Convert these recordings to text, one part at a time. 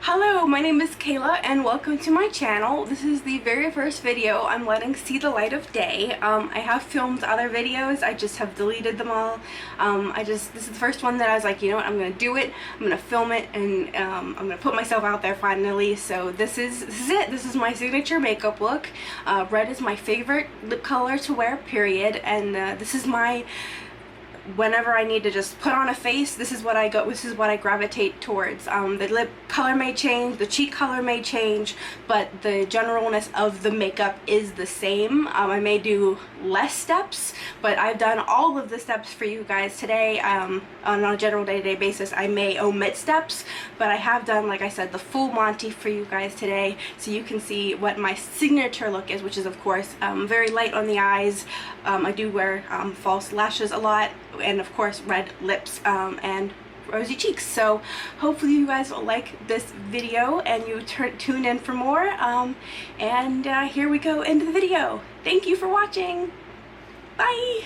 Hello, my name is Kayla and welcome to my channel. This is the very first video I'm letting see the light of day. I have filmed other videos, I just have deleted them all. This is the first one that I was like, you know what, I'm gonna do it, I'm gonna film it, and I'm gonna put myself out there finally. So this is it. This is my signature makeup look. Red is my favorite lip color to wear, period, and this is my whenever I need to just put on a face, this is what I gravitate towards. The lip color may change, the cheek color may change, but the generalness of the makeup is the same. I may do less steps, but I've done all of the steps for you guys today. On a general day-to-day basis, I may omit steps, but I have done, like I said, the full Monty for you guys today, so you can see what my signature look is, which is, of course, very light on the eyes. I do wear false lashes a lot, and of course red lips and rosy cheeks. So hopefully you guys will like this video and you tune in for more, and here we go into the video. Thank you for watching. Bye.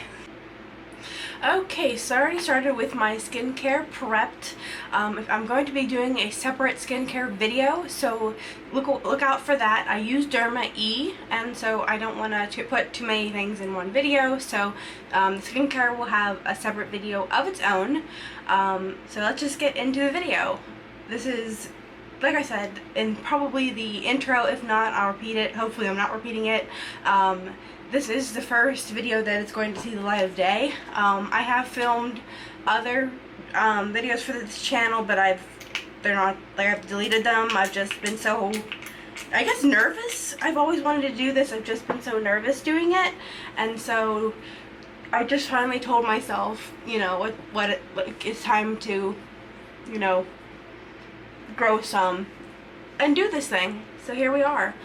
Okay, so I already started with my skincare prepped. I'm going to be doing a separate skincare video, so look out for that. I use Derma E, and so I don't want to put too many things in one video, so the skincare will have a separate video of its own. So let's just get into the video. This is, like I said, in probably the intro. If not, I'll repeat it. Hopefully I'm not repeating it. This is the first video that is going to see the light of day. I have filmed other videos for this channel, but I've deleted them. I've just been so, I guess, nervous. I've always wanted to do this. I've just been so nervous doing it, and so I just finally told myself, you know, it's time to, you know, grow some and do this thing. So here we are.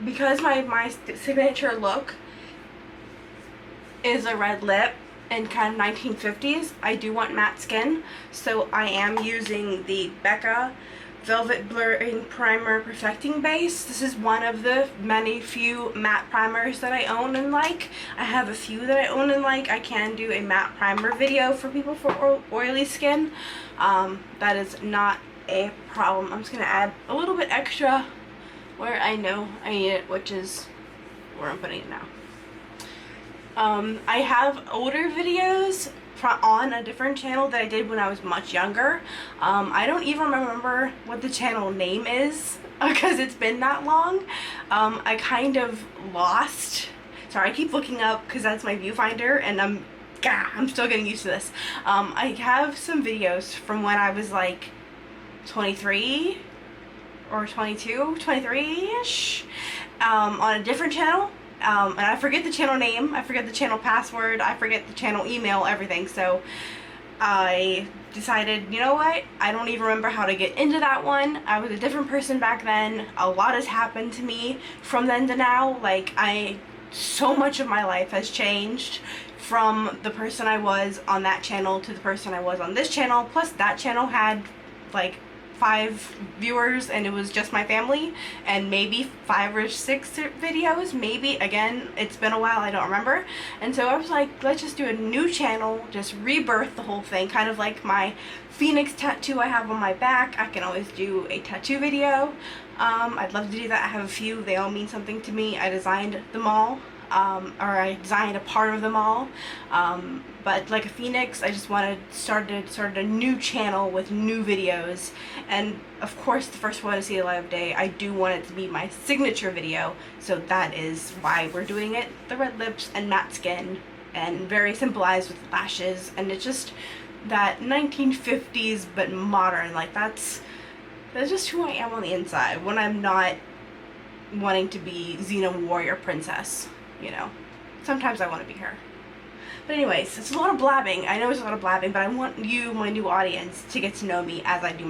Because my signature look is a red lip and kind of 1950s, I do want matte skin, so I am using the Becca Velvet Blurring Primer Perfecting Base. This is one of the few matte primers that I own and like. I have a few that I own and like. I can do a matte primer video for people for oily skin. That is not a problem. I'm just going to add a little bit extra where I know I need it, which is where I'm putting it now. I have older videos on a different channel that I did when I was much younger. I don't even remember what the channel name is because it's been that long. I kind of lost. Sorry, I keep looking up because that's my viewfinder, and I'm still getting used to this. I have some videos from when I was like 23 or 22, 23-ish, on a different channel, and I forget the channel name, I forget the channel password, I forget the channel email, everything. So I decided, you know what, I don't even remember how to get into that one. I was a different person back then. A lot has happened to me from then to now. Like, so much of my life has changed from the person I was on that channel to the person I was on this channel. Plus that channel had like 5 viewers, and it was just my family, and maybe 5 or 6 videos, maybe. Again, it's been a while, I don't remember. And so I was like, let's just do a new channel, just rebirth the whole thing, kind of like my phoenix tattoo I have on my back. I can always do a tattoo video. I'd love to do that. I have a few, they all mean something to me. I designed them all, or I designed a part of them all. But like a phoenix, I just wanted started a new channel with new videos, and of course the first one to see the light of day, I do want it to be my signature video, so that is why we're doing it. The red lips and matte skin and very simple eyes with lashes, and it's just that 1950s but modern. Like that's just who I am on the inside when I'm not wanting to be Xena warrior princess, you know. Sometimes I want to be her. But anyways, it's a lot of blabbing. I know it's a lot of blabbing, but I want you, my new audience, to get to know me as I do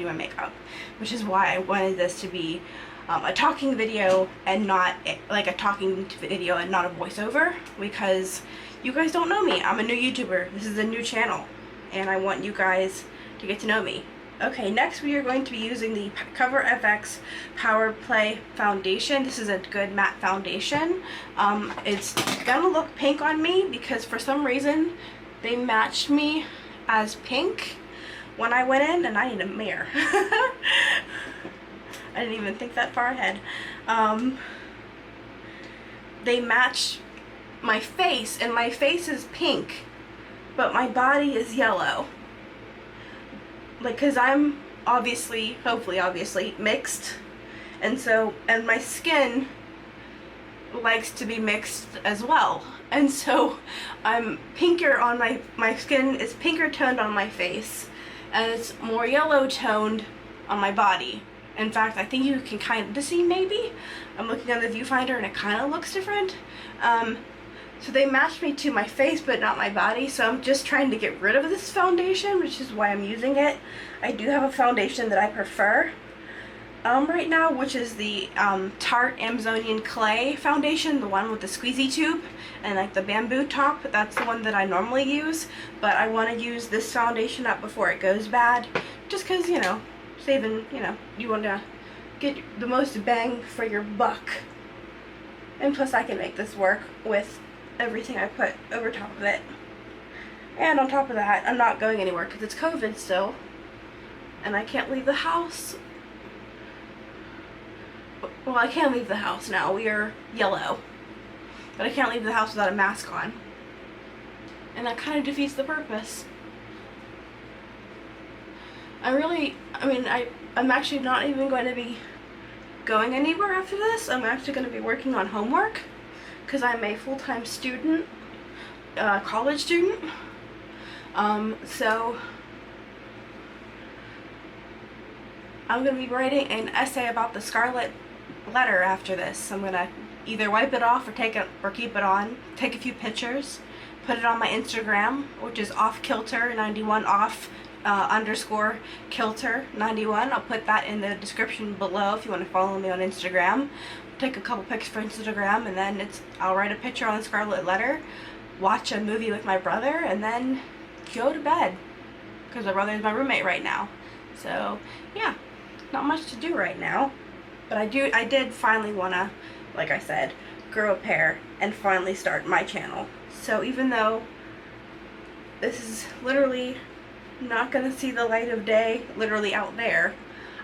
my makeup, which is why I wanted this to be a talking video and not like a talking video and not a voiceover, because you guys don't know me. I'm a new YouTuber. This is a new channel, and I want you guys to get to know me. Okay, next we are going to be using the Cover FX Power Play Foundation. This is a good matte foundation. It's gonna look pink on me because for some reason they matched me as pink, when I went in, and I need a mirror. I didn't even think that far ahead. They match my face, and my face is pink, but my body is yellow. Like, cause I'm obviously, hopefully obviously, mixed, and my skin likes to be mixed as well. And so I'm pinker on my skin is pinker toned on my face, and it's more yellow toned on my body. In fact, I think you can kind of see, maybe. I'm looking on the viewfinder and it kind of looks different. So they matched me to my face but not my body, so I'm just trying to get rid of this foundation, which is why I'm using it. I do have a foundation that I prefer right now, which is the Tarte Amazonian Clay foundation, the one with the squeezy tube and like the bamboo top. That's the one that I normally use, but I want to use this foundation up before it goes bad, just because, you know, saving, you know, you want to get the most bang for your buck. And plus I can make this work with everything I put over top of it. And on top of that, I'm not going anywhere because it's COVID still, and I can't leave the house. Well, I can leave the house now. We are yellow. But I can't leave the house without a mask on. And that kind of defeats the purpose. I'm actually not even going to be going anywhere after this. I'm actually going to be working on homework because I'm a full-time student, college student. So I'm going to be writing an essay about the Scarlet Letter after this. I'm going to either wipe it off or keep it on, take a few pictures, put it on my Instagram, which is offkilter91, off underscore kilter91. I'll put that in the description below if you want to follow me on Instagram. Take a couple pics for Instagram, and then I'll write a picture on the Scarlet Letter, watch a movie with my brother, and then go to bed, because my brother is my roommate right now. So yeah, not much to do right now, but I did finally want to, like I said, grow a pair and finally start my channel. So even though this is literally not gonna see the light of day, literally out there,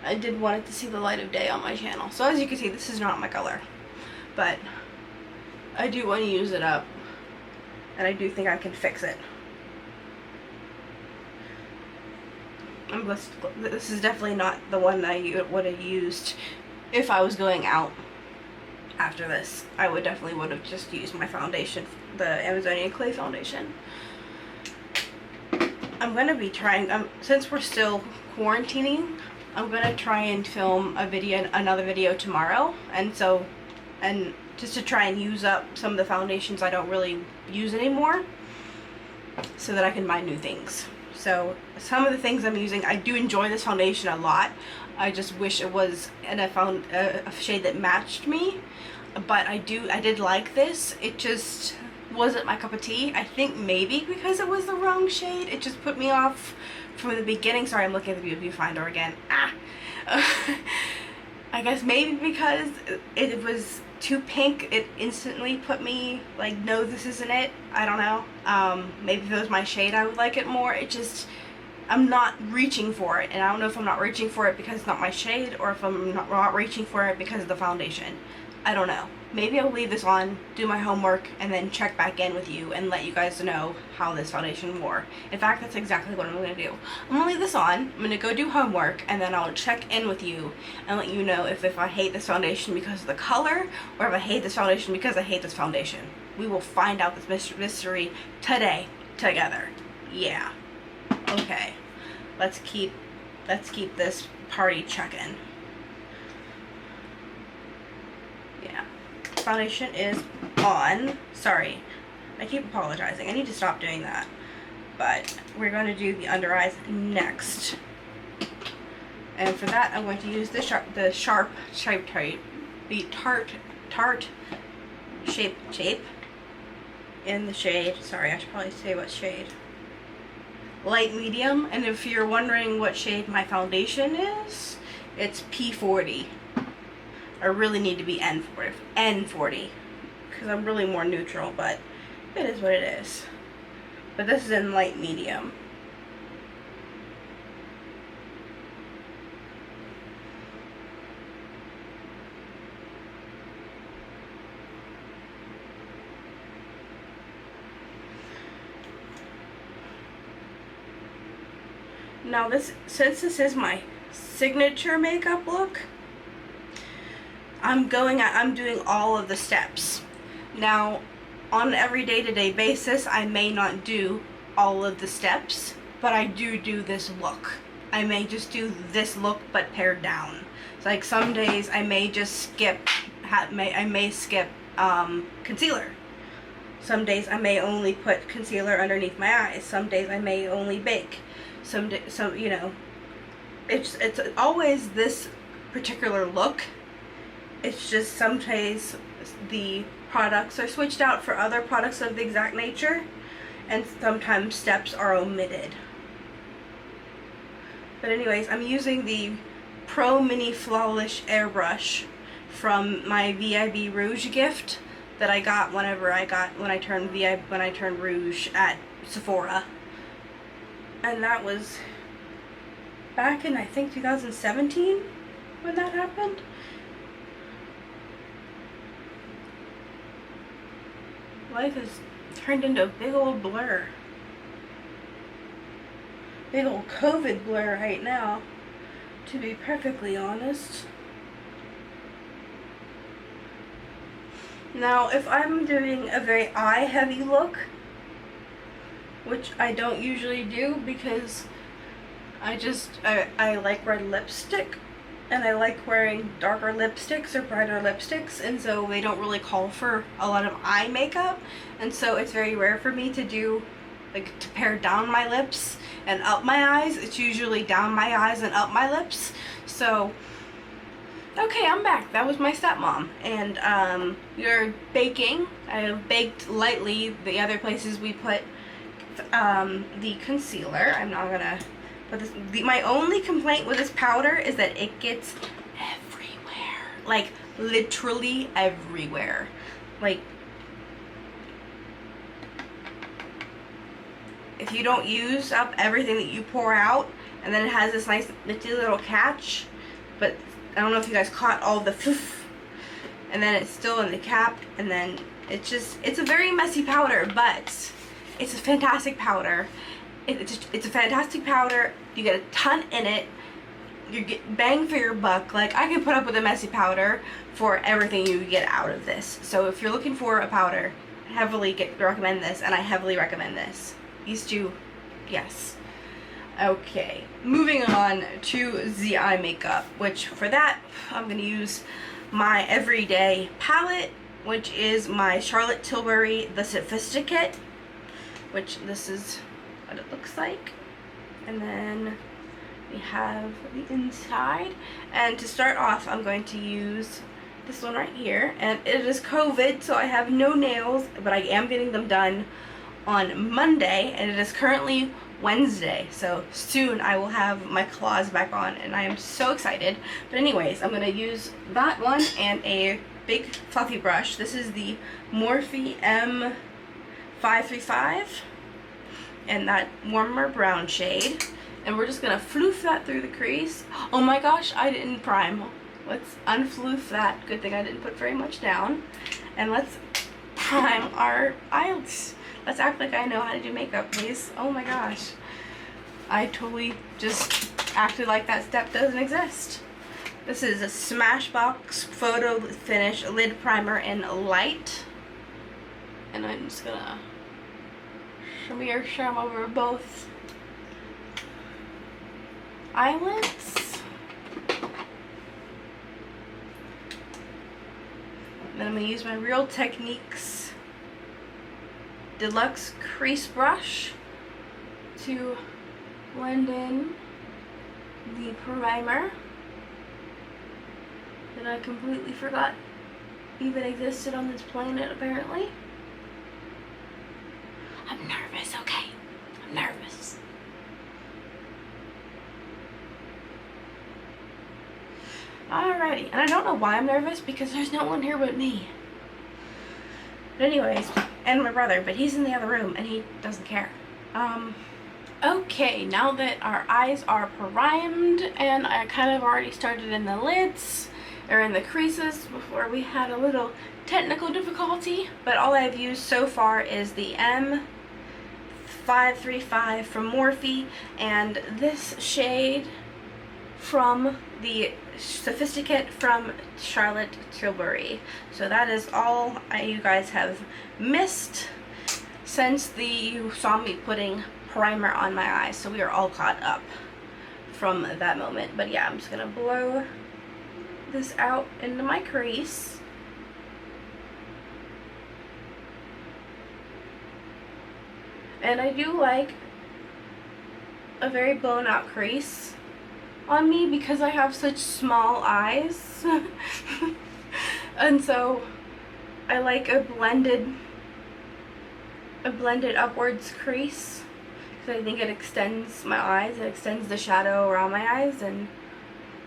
I did want it to see the light of day on my channel. So as you can see, this is not my color, but I do want to use it up, and I do think I can fix it. This is definitely not the one that I would have used if I was going out after this. I would have just used my foundation, the Amazonian Clay foundation. I'm going to be trying, since we're still quarantining, I'm going to try and film another video tomorrow, and just to try and use up some of the foundations I don't really use anymore, so that I can buy new things. So some of the things I'm using, I do enjoy this foundation a lot. I just wish it was, and I found a shade that matched me. But I did like this. It just wasn't my cup of tea. I think maybe because it was the wrong shade, it just put me off from the beginning. Sorry, I'm looking at the viewfinder again. I guess maybe because it was too pink, it instantly put me like, no, this isn't it. I don't know. Maybe if it was my shade, I would like it more. I'm not reaching for it, and I don't know if I'm not reaching for it because it's not my shade, or if I'm not reaching for it because of the foundation. I don't know. Maybe I'll leave this on, do my homework, and then check back in with you and let you guys know how this foundation wore. In fact, that's exactly what I'm going to do. I'm going to leave this on, I'm going to go do homework, and then I'll check in with you and let you know if I hate this foundation because of the color, or if I hate this foundation because I hate this foundation. We will find out this mystery today, together. Yeah. Okay. Let's keep this party checking. Yeah. Foundation is on. Sorry, I keep apologizing. I need to stop doing that. But we're going to do the under eyes next. And for that, I'm going to use the Tarte shape in the shade. Sorry, I should probably say what shade. Light medium. And if you're wondering what shade my foundation is, it's P40. I really need to be N40 because I'm really more neutral, but it is what it is. But this is in light medium. Now since this is my signature makeup look, I'm doing all of the steps. Now, on an every day-to-day basis, I may not do all of the steps, but I do this look. I may just do this look but pared down. It's like some days I may just skip, I may skip concealer. Some days I may only put concealer underneath my eyes. Some days I may only bake. You know, it's always this particular look. It's just some days the products are switched out for other products of the exact nature, and sometimes steps are omitted. But anyways, I'm using the Pro Mini Flawless Airbrush from my VIB Rouge gift that I got when I turned rouge at Sephora. And that was back in, I think, 2017 when that happened. Life has turned into a big old blur. Big old COVID blur right now, to be perfectly honest. Now, if I'm doing a very eye-heavy look, which I don't usually do because I like red lipstick, and I like wearing darker lipsticks or brighter lipsticks, and so they don't really call for a lot of eye makeup, and so it's very rare for me to do, like, to pare down my lips and up my eyes. It's usually down my eyes and up my lips. So, okay, I'm back. That was my stepmom. And we're baking. I have baked lightly the other places we put the concealer. I'm not gonna put this. My only complaint with this powder is that it gets everywhere. Like, literally everywhere. Like, if you don't use up everything that you pour out, and then it has this nice nifty little catch, but I don't know if you guys caught all the poof, and then it's still in the cap, and then it's a very messy powder, but it's a fantastic powder. It's a fantastic powder. You get a ton in it. You get bang for your buck. Like, I can put up with a messy powder for everything you get out of this. So if you're looking for a powder, recommend this, and I heavily recommend this. These two, yes. Okay, moving on to the eye makeup, which for that, I'm going to use my everyday palette, which is my Charlotte Tilbury The Sophisticate, which this is what it looks like. And then we have the inside. And to start off, I'm going to use this one right here. And it is COVID, so I have no nails, but I am getting them done on Monday, and it is currently Wednesday, so soon I will have my claws back on, and I am so excited. But anyways, I'm going to use that one and a big fluffy brush. This is the Morphe M535 and that warmer brown shade, and we're just going to floof that through the crease. Oh my gosh, I didn't prime. Let's unfloof that. Good thing I didn't put very much down. And let's prime our eyelids. Let's act like I know how to do makeup, please. Oh my gosh. I totally just acted like that step doesn't exist. This is a Smashbox Photo Finish Lid Primer in Light. And I'm just gonna smear some over both eyelids. Then I'm gonna use my Real Techniques Deluxe Crease Brush to blend in the primer that I completely forgot even existed on this planet, apparently. I'm nervous, okay? I'm nervous. Alrighty, and I don't know why I'm nervous, because there's no one here but me. But anyways, and my brother, but he's in the other room and he doesn't care. Okay, now that our eyes are primed and I kind of already started in the lids or in the creases before we had a little technical difficulty, but all I've used so far is the 535 from Morphe, and this shade from the Sophisticate from Charlotte Tilbury. So that is all you guys have missed since you saw me putting primer on my eyes. So we are all caught up from that moment. But yeah, I'm just gonna blow this out into my crease. And I do like a very blown out crease on me because I have such small eyes. And so I like a blended upwards crease because I think it extends my eyes, it extends the shadow around my eyes and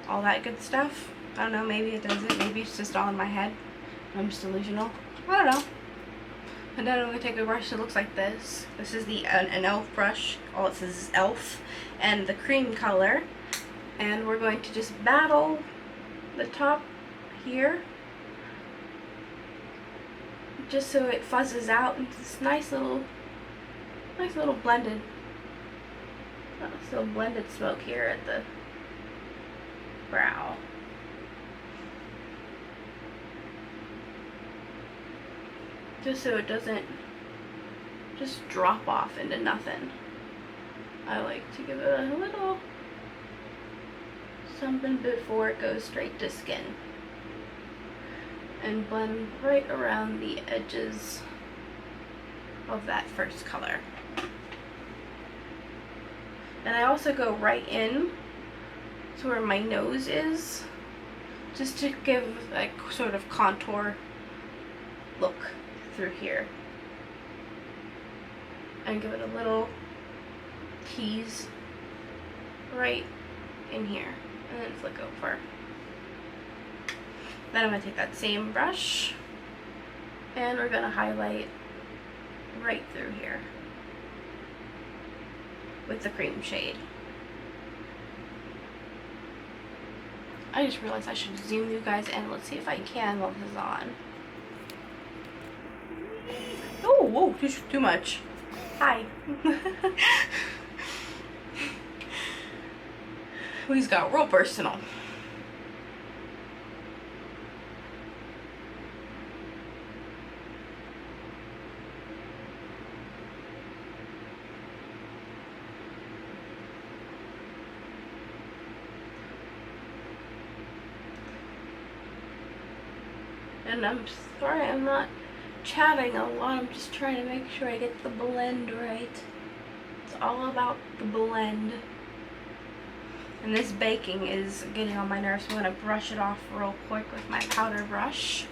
all that good stuff. I don't know, maybe it doesn't, maybe it's just all in my head. I'm just delusional. I don't know. And then I'm going to take a brush that looks like this. This is an e.l.f. brush. All it says is e.l.f. and the cream color. And we're going to just battle the top here, just so it fuzzes out into this nice little blended, blended smoke here at the brow. Just so it doesn't just drop off into nothing. I like to give it a little something before it goes straight to skin. And blend right around the edges of that first color. And I also go right in to where my nose is, just to give like sort of contour look through here. And give it a little tease right in here. And then flick over. Then I'm going to take that same brush and we're going to highlight right through here with the cream shade. I just realized I should zoom you guys in. Let's see if I can while this is on. Oh, whoa, too much. Hi. We've got real personal. And I'm sorry I'm not chatting a lot. I'm just trying to make sure I get the blend right. It's all about the blend. And this baking is getting on my nerves, so I'm going to brush it off real quick with my powder brush.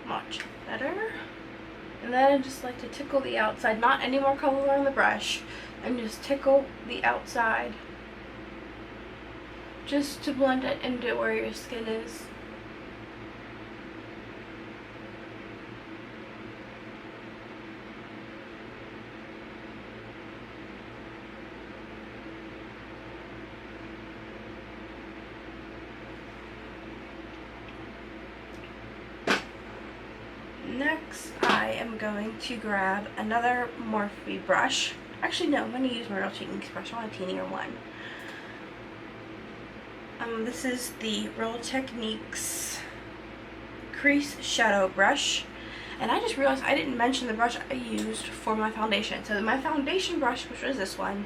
Much better. And then I just like to tickle the outside, not any more color on the brush, and just tickle the outside just to blend it into where your skin is. Next, I am going to grab another Morphe brush. Actually, no, I'm going to use my Real Techniques brush. I want a teenier one. This is the Real Techniques Crease Shadow Brush. And I just realized I didn't mention the brush I used for my foundation. So my foundation brush, which was this one,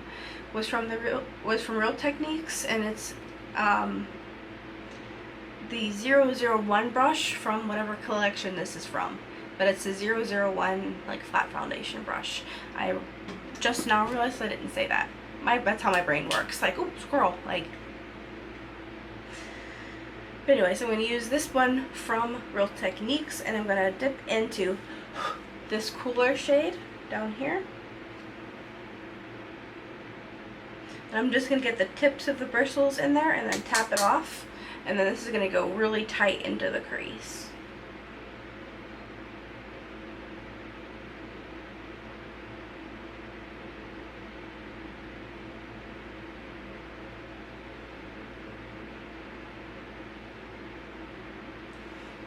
was from Real Techniques, and it's the 001 brush from whatever collection this is from. But it's a 001 like flat foundation brush. I just now realized I didn't say that. That's how my brain works. Like, oops, squirrel. Like. But anyway, so I'm going to use this one from Real Techniques, and I'm going to dip into this cooler shade down here. And I'm just going to get the tips of the bristles in there and then tap it off. And then this is going to go really tight into the crease.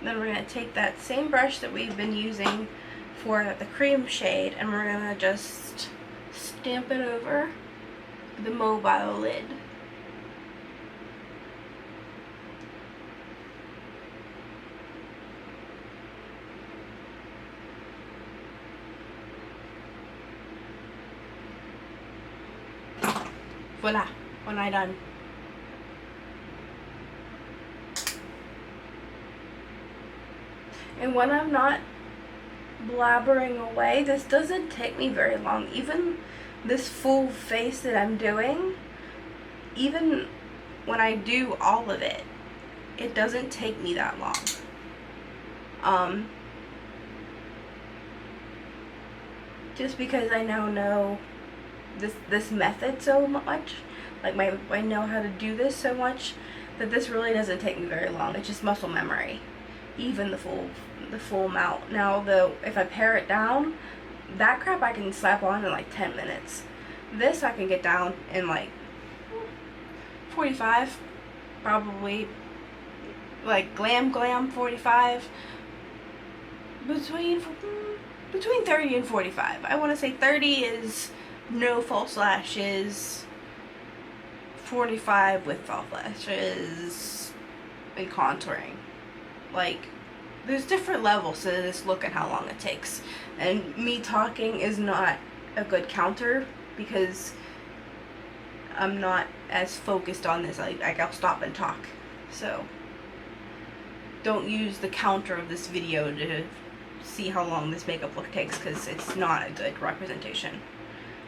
Then we're going to take that same brush that we've been using for the cream shade, and we're going to just stamp it over the mobile lid. Voila, one eye done. And when I'm not blabbering away, this doesn't take me very long. Even this full face that I'm doing, even when I do all of it, it doesn't take me that long. Just because I now know this method so much, like I know how to do this so much, that this really doesn't take me very long. It's just muscle memory, even the full amount. Now though, if I pare it down, that crap I can slap on in like 10 minutes. This I can get down in like 45, probably, like glam 45, between 30 and 45. I want to say 30 is no false lashes, 45 with false lashes and contouring. Like, there's different levels to this look and how long it takes. And me talking is not a good counter because I'm not as focused on this. Like I'll stop and talk. So don't use the counter of this video to see how long this makeup look takes, because it's not a good representation.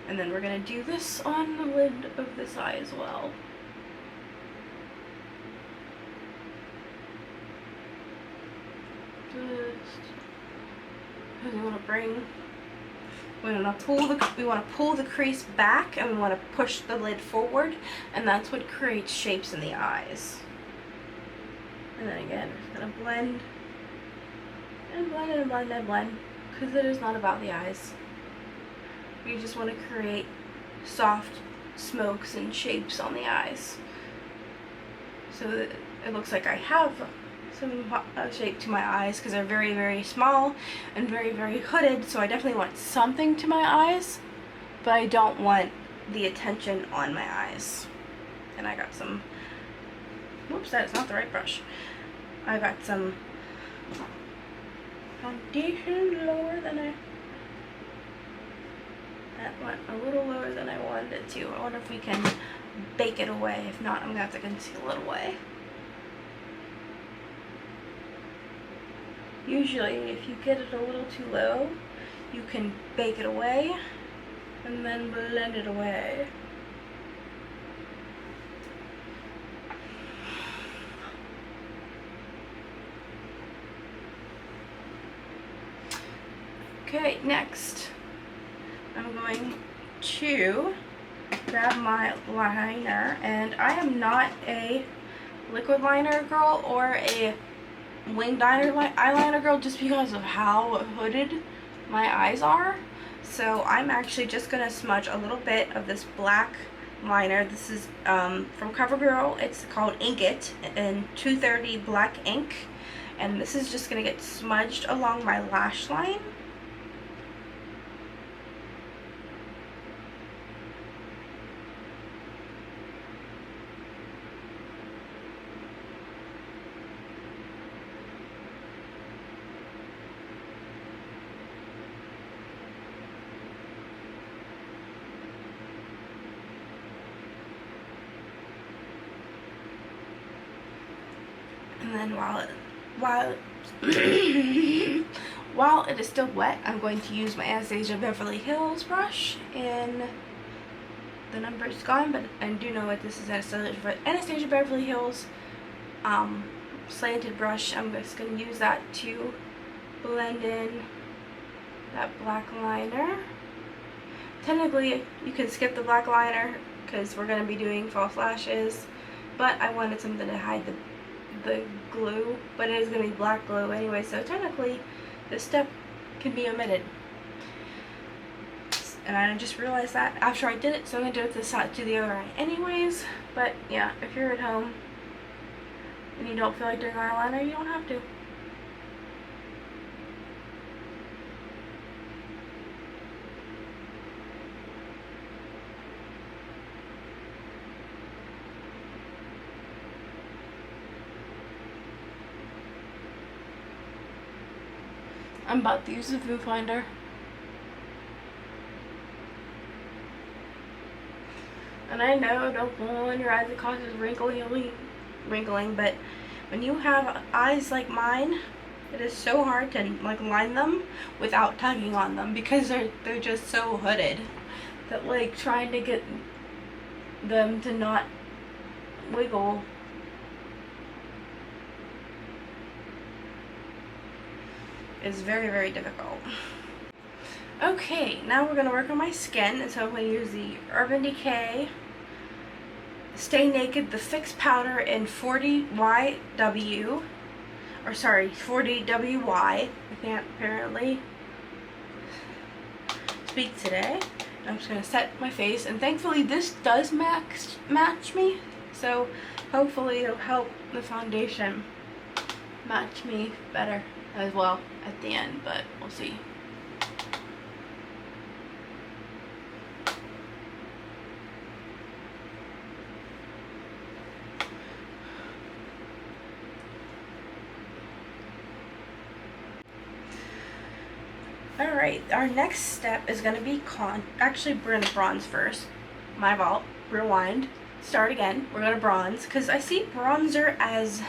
And then we're gonna do this on the lid of this eye as well. Just, we want to pull the crease back, and we want to push the lid forward, and that's what creates shapes in the eyes. And then again, we're just gonna blend and blend and blend and blend, because it is not about the eyes. We just want to create soft smokes and shapes on the eyes, so that it looks like I have some shape to my eyes, because they're very, very small and very, very hooded. So I definitely want something to my eyes, but I don't want the attention on my eyes. And I got some, whoops, that is not the right brush. I got some foundation lower than that went a little lower than I wanted it to. I wonder if we can bake it away. If not, I'm gonna have to conceal it away. Usually, if you get it a little too low, you can bake it away and then blend it away. Okay, next, I'm going to grab my liner, and I am not a liquid liner girl or a winged eyeliner girl, just because of how hooded my eyes are. So I'm actually just gonna smudge a little bit of this black liner. This is from CoverGirl. It's called Ink It in 230 black ink, and this is just gonna get smudged along my lash line. And then while it is still wet, I'm going to use my Anastasia Beverly Hills brush, and the number is gone, but I do know what this is. Anastasia Beverly Hills slanted brush. I'm just going to use that to blend in that black liner. Technically, you can skip the black liner because we're going to be doing false lashes, but I wanted something to hide the glue, but it is going to be black glue anyway, so technically this step can be omitted. And I just realized that after I did it, so I'm going to do it to the other eye anyways. But yeah, if you're at home and you don't feel like doing eyeliner, you don't have to. I'm about to use the viewfinder. And I know, don't pull on your eyes, it causes wrinkling, but when you have eyes like mine, it is so hard to like line them without tugging on them because they're just so hooded that like trying to get them to not wiggle is very, very difficult. Okay, now we're going to work on my skin, and so I'm going to use the Urban Decay Stay Naked the Fix Powder in 40YW, or sorry, 40WY. I can't apparently speak today. I'm just going to set my face, and thankfully this does match me, so hopefully it'll help the foundation match me better as well at the end, but we'll see. Alright, our next step is going to be actually we're going to bronze first. My fault. Rewind. Start again. We're going to bronze, because I see bronzer as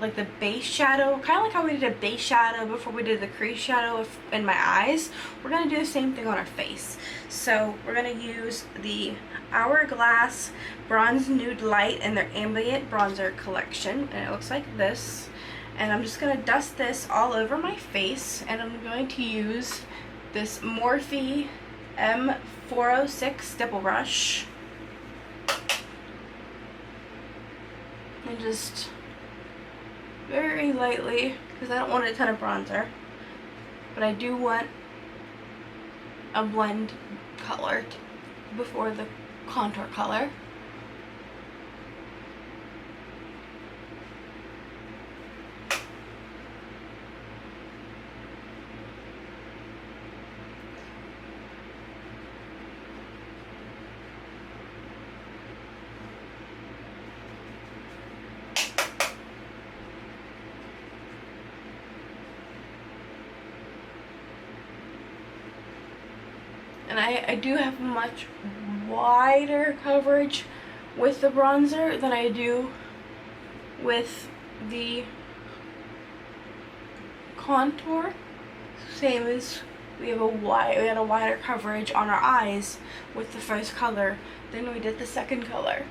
like the base shadow, kind of like how we did a base shadow before we did the crease shadow in my eyes. We're going to do the same thing on our face. So we're going to use the Hourglass Bronze Nude Light in their Ambient Bronzer collection, and it looks like this. And I'm just going to dust this all over my face, and I'm going to use this Morphe M406 stipple brush. And just very lightly, because I don't want a ton of bronzer, but I do want a blend color before the contour color. And I do have much wider coverage with the bronzer than I do with the contour. Same as we had a wider coverage on our eyes with the first color than we did the second color.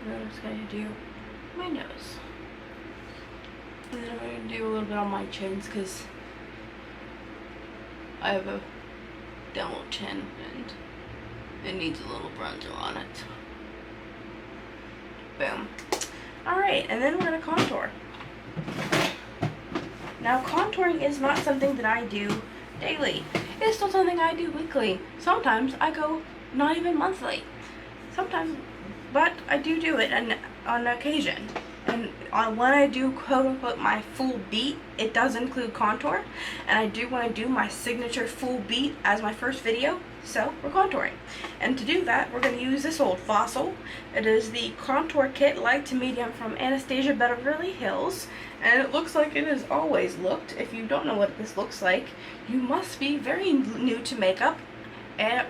And then I'm just going to do my nose. And then I'm going to do a little bit on my chins because I have a dental chin and it needs a little bronzer on it. Boom. Alright, and then we're going to contour. Now, contouring is not something that I do daily. It's still something I do weekly. Sometimes I go not even monthly. Sometimes, but I do it on occasion. And when I do quote-unquote my full beat, it does include contour. And I do want to do my signature full beat as my first video, so we're contouring. And to do that, we're going to use this old fossil. It is the Contour Kit Light to Medium from Anastasia Beverly Hills. And it looks like it has always looked. If you don't know what this looks like, you must be very new to makeup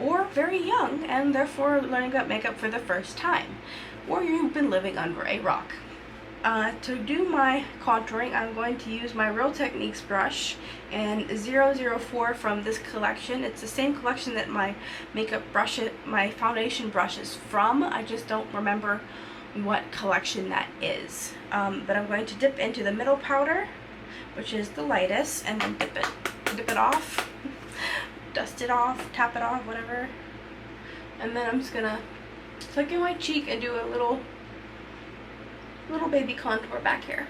or very young and therefore learning about makeup for the first time. Or you've been living under a rock. To do my contouring, I'm going to use my Real Techniques brush and 004 from this collection. It's the same collection that my my foundation brush is from. I just don't remember what collection that is. But I'm going to dip into the middle powder, which is the lightest, and then dip it off, dust it off, tap it off, whatever. And then I'm just gonna tuck in my cheek and do a little baby contour back here.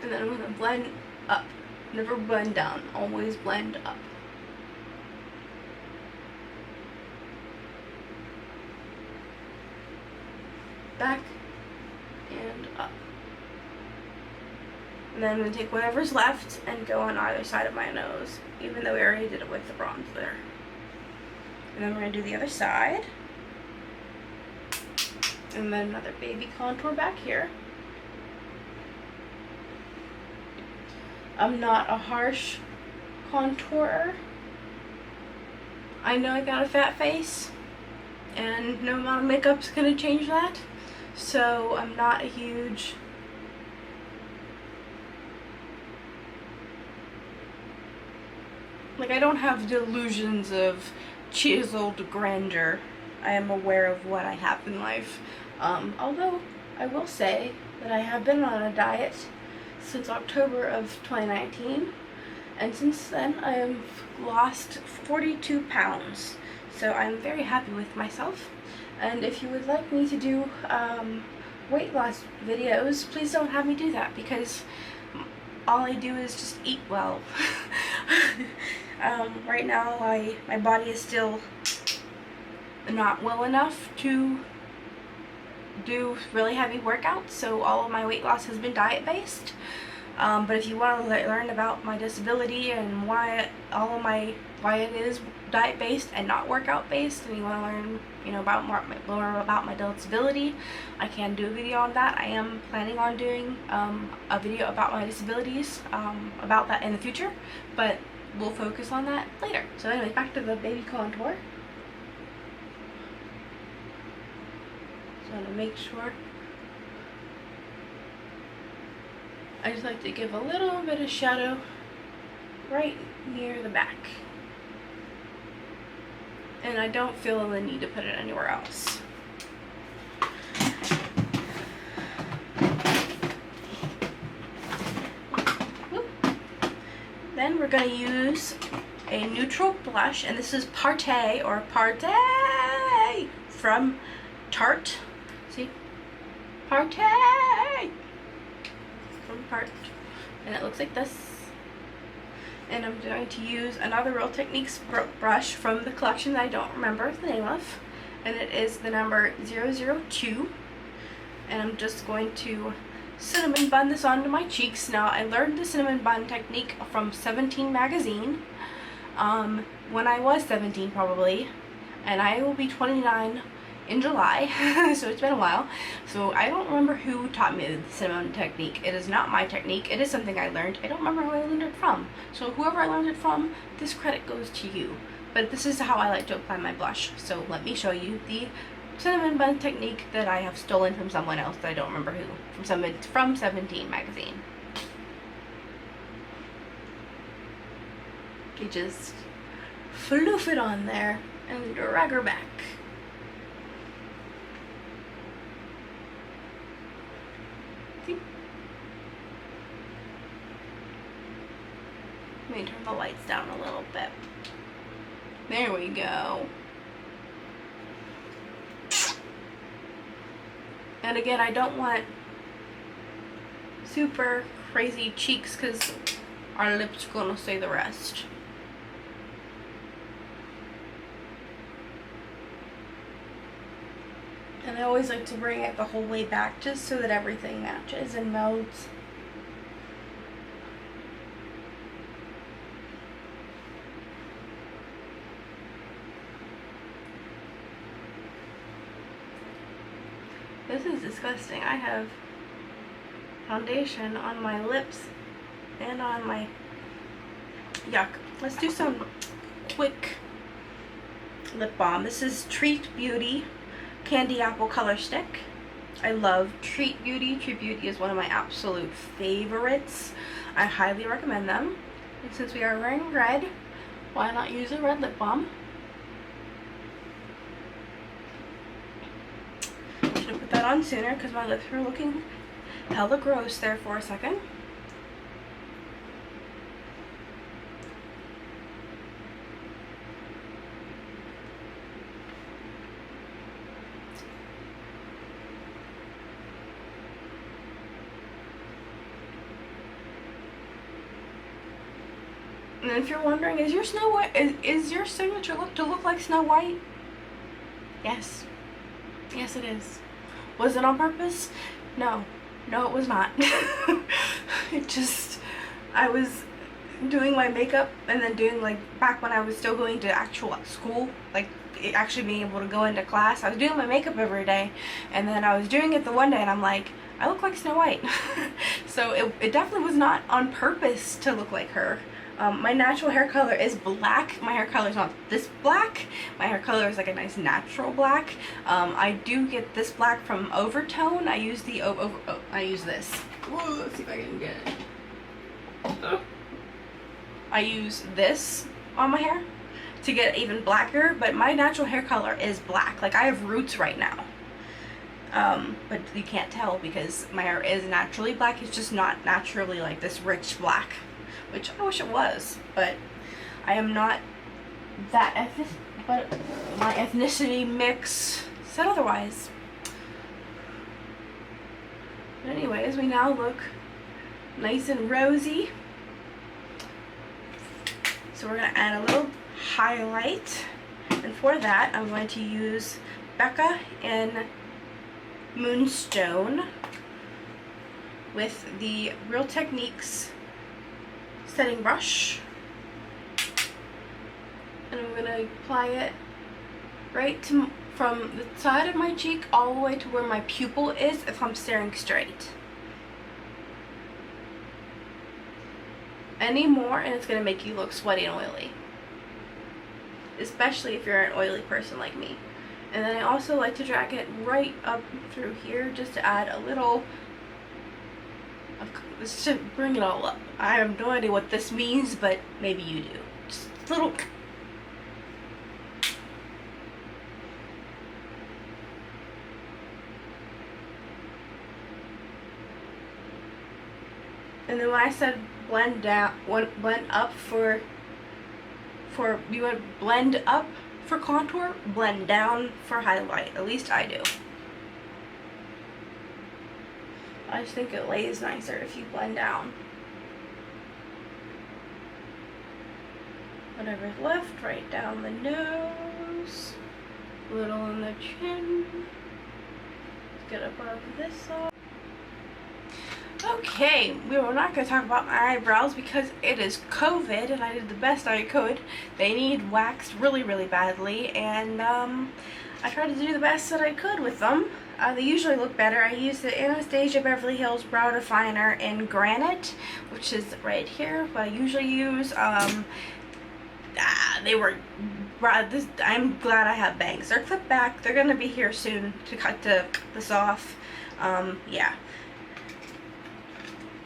And then I'm going to blend up. Never blend down, always blend up. Back and up. And then I'm going to take whatever's left and go on either side of my nose, even though we already did it with the bronzer. And then we're going to do the other side. And then another baby contour back here. I'm not a harsh contourer. I know I got a fat face, and no amount of makeup's gonna change that. So I'm not a huge I don't have delusions of chiseled grandeur. I am aware of what I have in life. Although I will say that I have been on a diet since October of 2019, and since then I have lost 42 pounds. So I'm very happy with myself. And if you would like me to do weight loss videos, please don't have me do that, because all I do is just eat well. Right now my body is still not well enough to do really heavy workouts, so all of my weight loss has been diet based. But if you want to learn about my disability and why it is diet based and not workout based, and you want to learn more about my disability, I can do a video on that. I am planning on doing a video about my disabilities, about that in the future, but we'll focus on that later. So anyways, back to the baby contour. So to make sure, I just like to give a little bit of shadow right near the back. And I don't feel the need to put it anywhere else. Then we're going to use a neutral blush, and this is Partey from Tarte. See? Partey from Tarte. And it looks like this. And I'm going to use another Real Techniques brush from the collection that I don't remember the name of. And it is the number 002. And I'm just going to cinnamon bun this onto my cheeks. Now, I learned the cinnamon bun technique from 17 magazine when I was 17 probably, and I will be 29 in July, so it's been a while. So I don't remember who taught me the cinnamon technique. It is not my technique. It is something I learned. I don't remember who I learned it from. So whoever I learned it from, this credit goes to you. But this is how I like to apply my blush. So let me show you the cinnamon bun technique that I have stolen from someone else that I don't remember who, from 17 magazine. You just floof it on there and drag her back. See? Let me turn the lights down a little bit. There we go. And again, I don't want super crazy cheeks because our lips are going to say the rest. And I always like to bring it the whole way back just so that everything matches and melds. This is disgusting. I have foundation on my lips and on my... Yuck. Let's do some quick lip balm. This is Treat Beauty Candy Apple Color Stick. I love Treat Beauty. Treat Beauty is one of my absolute favorites. I highly recommend them. And since we are wearing red, why not use a red lip balm? Should have put that on sooner because my lips were looking hella gross there for a second. And if you're wondering, is your Snow White, is your signature look to look like Snow White? Yes. Yes, it is. Was it on purpose? No. No, it was not. It just, I was doing my makeup and then doing, like, back when I was still going to actual school, like actually being able to go into class. I was doing my makeup every day, and then I was doing it the one day and I'm like, I look like Snow White. So it definitely was not on purpose to look like her. My natural hair color is black. My hair color is not this black. My hair color is like a nice natural black. I do get this black from Overtone. I use the I use this. Whoa, let's see if I can get it. I use this on my hair to get even blacker, but my natural hair color is black. Like, I have roots right now. But you can't tell because my hair is naturally black. It's just not naturally like this rich black, which I wish it was, but I am not that ethnic, but my ethnicity mix said otherwise. But anyways, we now look nice and rosy. So we're gonna add a little highlight, and for that I'm going to use Becca in Moonstone with the Real Techniques setting brush, and I'm going to apply it right to from the side of my cheek all the way to where my pupil is if I'm staring straight. Any more and it's going to make you look sweaty and oily, especially if you're an oily person like me. And then I also like to drag it right up through here just to add a little of, this should bring it all up. I have no idea what this means, but maybe you do. Just a little. And then when I said blend down, blend up for you would blend up for contour, blend down for highlight. At least I do. I just think it lays nicer if you blend down. Whatever's left, right down the nose, a little on the chin. Let's get above this side. Okay, we were not going to talk about my eyebrows because it is COVID and I did the best I could. They need waxed really, really badly, and I tried to do the best that I could with them. They usually look better. I use the Anastasia Beverly Hills Brow Definer in Granite, which is right here, what I usually use. They were, I'm glad I have bangs. They're clipped back. They're going to be here soon to cut this off. Yeah.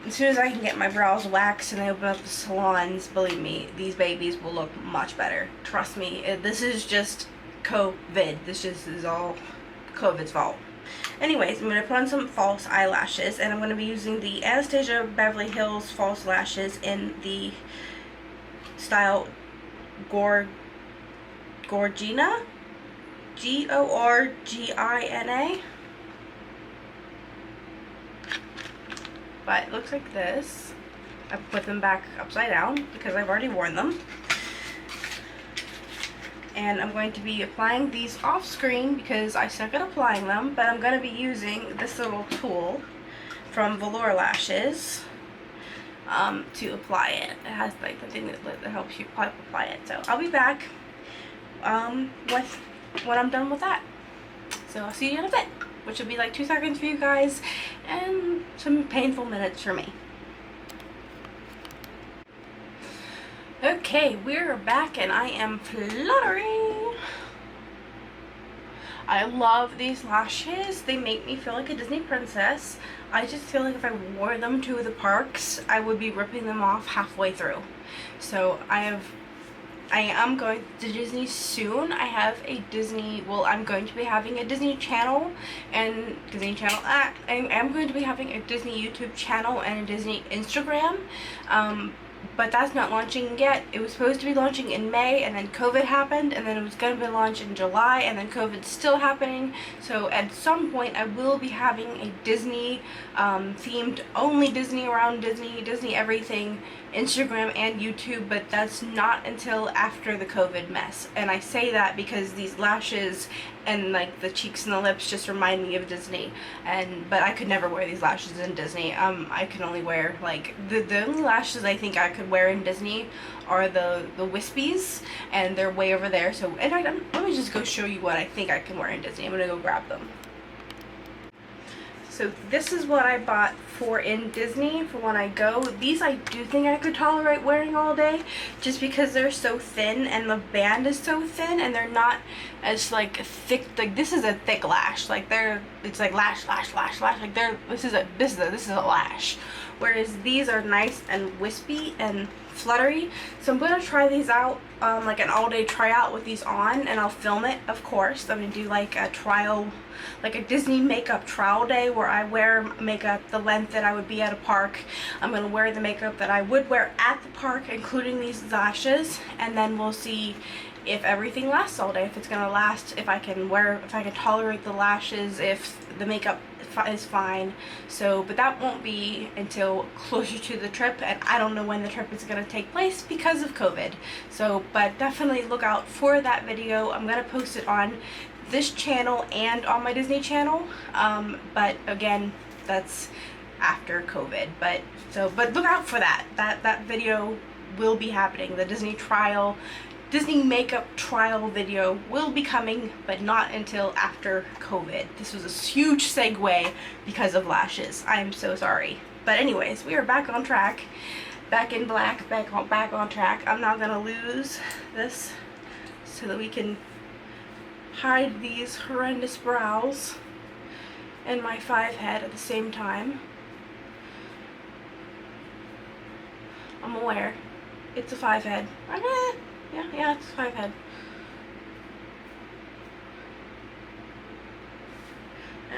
As soon as I can get my brows waxed and they open up the salons, believe me, these babies will look much better. Trust me, this is just COVID. This just is all COVID's fault. Anyways, I'm going to put on some false eyelashes, and I'm going to be using the Anastasia Beverly Hills false lashes in the style Gorgina? Gorgina. But it looks like this. I put them back upside down because I've already worn them. And I'm going to be applying these off screen because I suck at applying them, but I'm going to be using this little tool from Velour Lashes to apply it. It has like the thing that helps you apply it. So I'll be back with when I'm done with that. So I'll see you in a bit, which will be like 2 seconds for you guys and some painful minutes for me. Okay, we're back and I am fluttering. I love these lashes. They make me feel like a Disney princess. I just feel like if I wore them to the parks, I would be ripping them off halfway through. So I am going to Disney soon. I have a Disney, well, I'm going to be having a Disney channel and I am going to be having a Disney YouTube channel and a Disney Instagram. But that's not launching yet. It was supposed to be launching in May, and then COVID happened, and then it was going to be launched in July, and then COVID's still happening. So at some point I will be having a Disney themed, only Disney around Disney, Disney everything, Instagram and YouTube, but that's not until after the COVID mess. And I say that because these lashes and like the cheeks and the lips just remind me of Disney. But I could never wear these lashes in Disney. I can only wear like the only lashes I think I could wear in Disney are the wispies, and they're way over there. So in fact, let me just go show you what I think I can wear in Disney. I'm gonna go grab them. So this is what I bought for in Disney for when I go. These I do think I could tolerate wearing all day, just because they're so thin and the band is so thin, and they're not as like thick. Like this is a thick lash. Like it's like lash. Like this is a lash. Whereas these are nice and wispy and fluttery. So I'm gonna try these out, like an all-day tryout with these on, and I'll film it, of course. I'm gonna do like a trial, like a Disney makeup trial day where I wear makeup the length that I would be at a park. I'm gonna wear the makeup that I would wear at the park, including these lashes, and then we'll see if everything lasts all day, if it's gonna last, if I can tolerate the lashes, if the makeup is fine. So, but that won't be until closer to the trip, and I don't know when the trip is going to take place because of COVID. So, but definitely look out for that video. I'm going to post it on this channel and on my Disney channel, but again, that's after COVID. But look out for that video will be happening. The Disney makeup trial video will be coming, but not until after COVID. This was a huge segue because of lashes. I am so sorry. But anyways, we are back on track. Back in black, back on track. I'm not gonna lose this so that we can hide these horrendous brows and my 5 head at the same time. I'm aware. It's a 5 head. Yeah, it's a 5 head.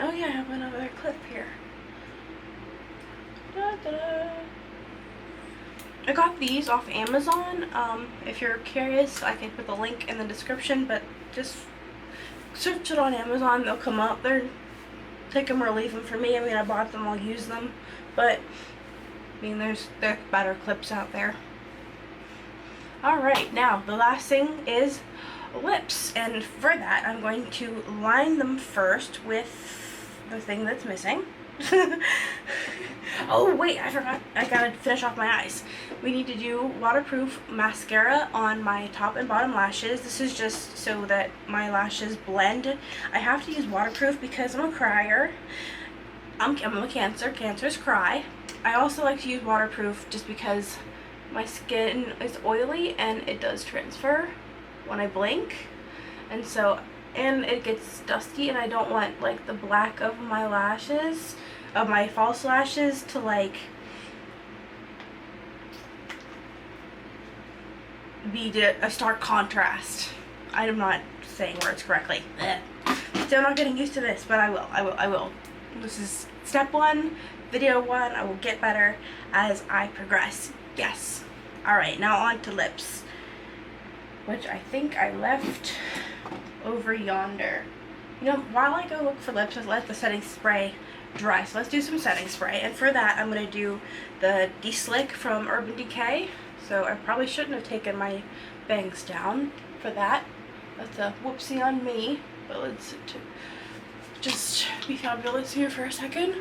Oh yeah, I have another clip here. I got these off Amazon. If you're curious, I can put the link in the description, but just search it on Amazon, they'll come up. Take them or leave them for me. I mean, I bought them, I'll use them, but I mean, there's better clips out there. Alright, now the last thing is lips, and for that I'm going to line them first with the thing that's missing. Oh wait, I forgot, I gotta finish off my eyes. We need to do waterproof mascara on my top and bottom lashes. This is just so that my lashes blend. I have to use waterproof because I'm a crier. I'm a Cancer. Cancers cry. I also like to use waterproof just because my skin is oily and it does transfer when I blink, and it gets dusty, and I don't want like the black of my lashes, of my false lashes, to like be a stark contrast. I'm not saying words correctly. Still not getting used to this, but I will. This is step 1, video 1. I will get better as I progress. Yes. Alright, now on to lips, which I think I left over yonder. You know, while I go look for lips, let's let the setting spray dry. So let's do some setting spray, and for that I'm going to do the De-Slick from Urban Decay. So I probably shouldn't have taken my bangs down for that. That's a whoopsie on me, but let's just be fabulous here for a second.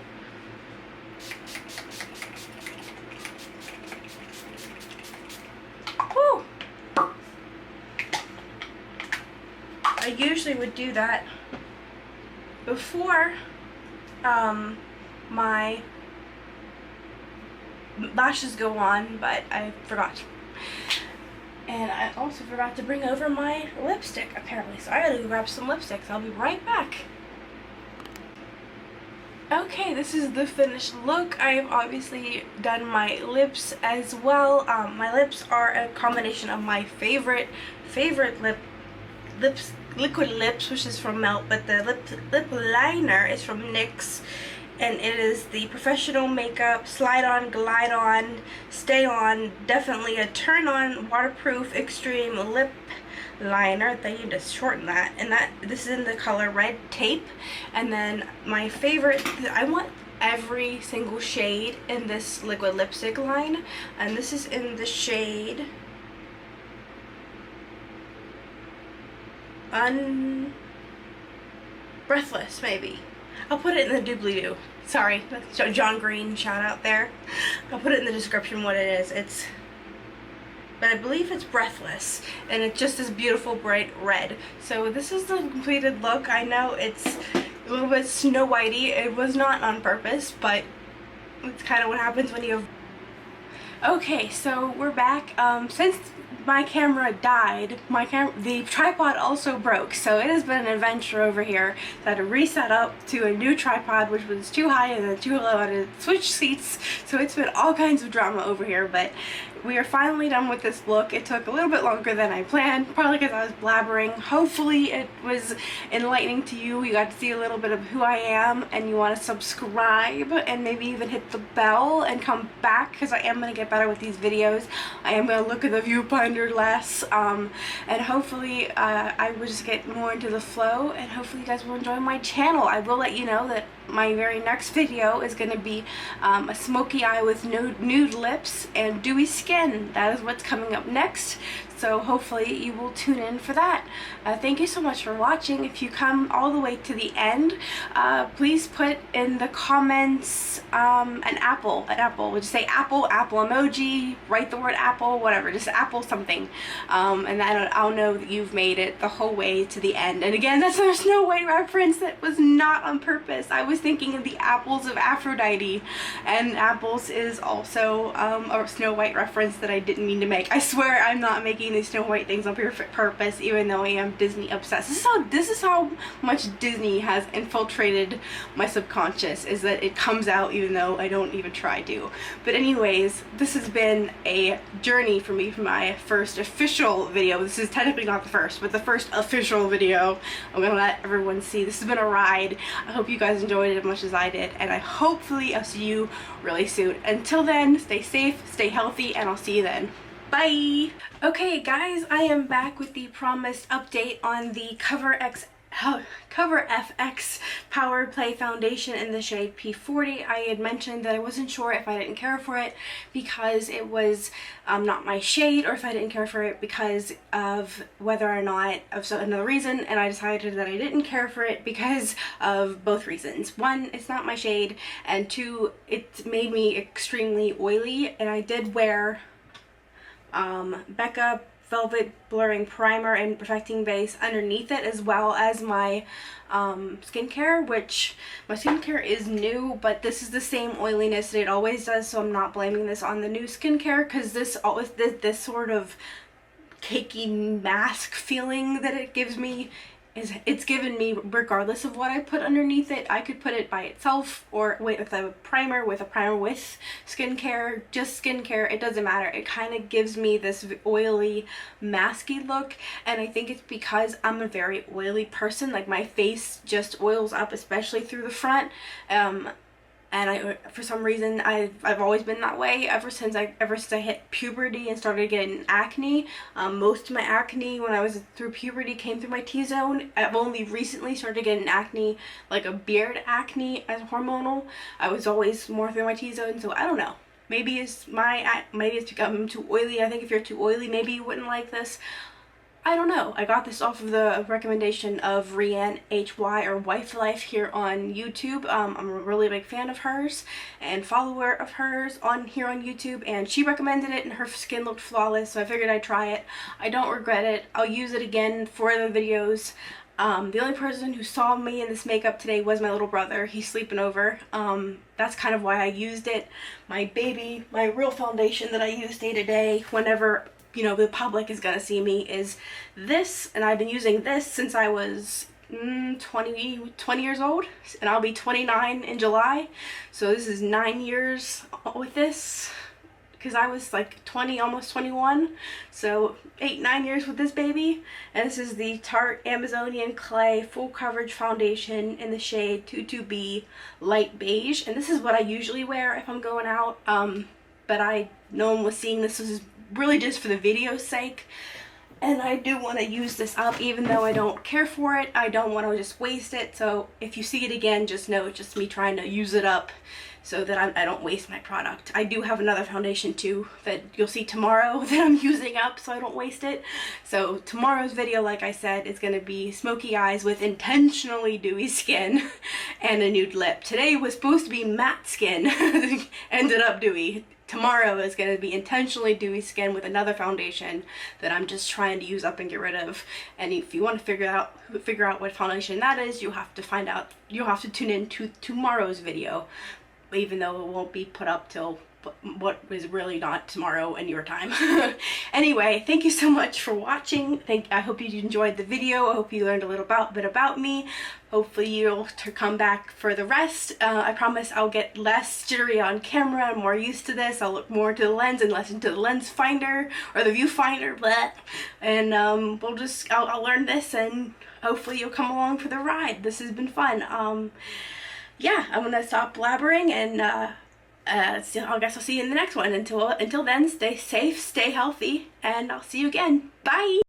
Woo! I usually would do that before my lashes go on, but I forgot. And I also forgot to bring over my lipstick, apparently. So I gotta go grab some lipsticks. I'll be right back. Okay, this is the finished look. I have obviously done my lips as well. My lips are a combination of my favorite liquid lips, which is from Melt, but the lip liner is from NYX, and it is the Professional Makeup Slide On, Glide On, Stay On, definitely a turn on waterproof extreme lip liner. They need to shorten that, and this is in the color Red Tape. And then my favorite, I want every single shade in this liquid lipstick line, and this is in the shade Breathless, maybe. I'll put it in the doobly-doo. Sorry, that's John Green shout out there. I'll put it in the description what it is. But I believe it's Breathless, and it's just this beautiful bright red. So this is the completed look. I know it's a little bit Snow Whitey. It was not on purpose, but it's kind of what happens when you have... Okay, so we're back. Since my camera died, the tripod also broke, so it has been an adventure over here. So I had to reset up to a new tripod, which was too high and then too low. I had to switch seats, so it's been all kinds of drama over here, but we are finally done with this look. It took a little bit longer than I planned, probably because I was blabbering. Hopefully it was enlightening to you. You got to see a little bit of who I am, and you want to subscribe and maybe even hit the bell and come back, because I am going to get better with these videos. I am going to look at the viewfinder less, and hopefully I will just get more into the flow, and hopefully you guys will enjoy my channel. I will let you know that my very next video is going to be a smoky eye with nude lips and dewy skin. That is what's coming up next. So hopefully you will tune in for that. Thank you so much for watching. If you come all the way to the end, please put in the comments an apple. Would you say apple emoji, write the word apple, whatever, just apple something. And then I'll know that you've made it the whole way to the end. And again, that's a Snow White reference that was not on purpose. I was thinking of the apples of Aphrodite, and apples is also a Snow White reference that I didn't mean to make. I swear I'm not making these Snow White things on purpose, even though I am Disney obsessed. This is how much Disney has infiltrated my subconscious, is that it comes out even though I don't even try to. But anyways, this has been a journey for me for my first official video. This is technically not the first, but the first official video I'm gonna let everyone see. This has been a ride. I hope you guys enjoyed it as much as I did, and hopefully I'll see you really soon. Until then, stay safe, stay healthy, and I'll see you then. Bye! Okay guys, I am back with the promised update on the Cover FX Power Play Foundation in the shade P40. I had mentioned that I wasn't sure if I didn't care for it because it was not my shade, or if I didn't care for it because of whether or not of another reason, and I decided that I didn't care for it because of both reasons. One, it's not my shade, and two, it made me extremely oily, and I did wear Becca Velvet Blurring Primer and Protecting Base underneath it, as well as my skincare, which my skincare is new, but this is the same oiliness that it always does, so I'm not blaming this on the new skincare, because this sort of cakey mask feeling that it gives me it's given me regardless of what I put underneath it. I could put it by itself, or with a primer with skincare, just skincare, it doesn't matter. It kind of gives me this oily, masky look, and I think it's because I'm a very oily person. Like, my face just oils up, especially through the front. And for some reason, I've always been that way ever since I hit puberty and started getting acne. Most of my acne when I was through puberty came through my T-zone. I've only recently started getting acne, like a beard acne, as hormonal. I was always more through my T-zone, so I don't know. Maybe it's because I'm too oily. I think if you're too oily, maybe you wouldn't like this. I don't know. I got this off of the recommendation of Rianne HY, or Wife Life, here on YouTube. I'm a really big fan of hers and follower of hers here on YouTube, and she recommended it and her skin looked flawless, so I figured I'd try it. I don't regret it. I'll use it again for the videos. The only person who saw me in this makeup today was my little brother. He's sleeping over. That's kind of why I used it. My real foundation that I use day to day whenever, you know, the public is gonna see me, is this, and I've been using this since I was 20 years old, and I'll be 29 in July, so this is 9 years with this, because I was like 20, almost 21, so 8-9 years with this baby. And this is the Tarte Amazonian Clay Full Coverage Foundation in the shade 22B Light Beige, and this is what I usually wear if I'm going out, but no one was seeing this. This is really just for the video's sake. And I do want to use this up, even though I don't care for it. I don't want to just waste it. So if you see it again, just know it's just me trying to use it up so that I don't waste my product. I do have another foundation too that you'll see tomorrow that I'm using up so I don't waste it. So tomorrow's video, like I said, is going to be smoky eyes with intentionally dewy skin and a nude lip. Today was supposed to be matte skin, ended up dewy. Tomorrow is going to be intentionally dewy skin with another foundation that I'm just trying to use up and get rid of. And if you want to figure out what foundation that is, you'll have to tune in to tomorrow's video, even though it won't be put up till what is really not tomorrow in your time. Anyway, thank you so much for watching. I hope you enjoyed the video. I hope you learned a little bit about me. Hopefully you'll come back for the rest. I promise I'll get less jittery on camera. I'm more used to this. I'll look more to the lens and less into the lens finder or the viewfinder, blah. And I'll learn this, and hopefully you'll come along for the ride. This has been fun. Yeah, I'm gonna stop blabbering, and I guess I'll see you in the next one. Until then, stay safe, stay healthy, and I'll see you again. Bye!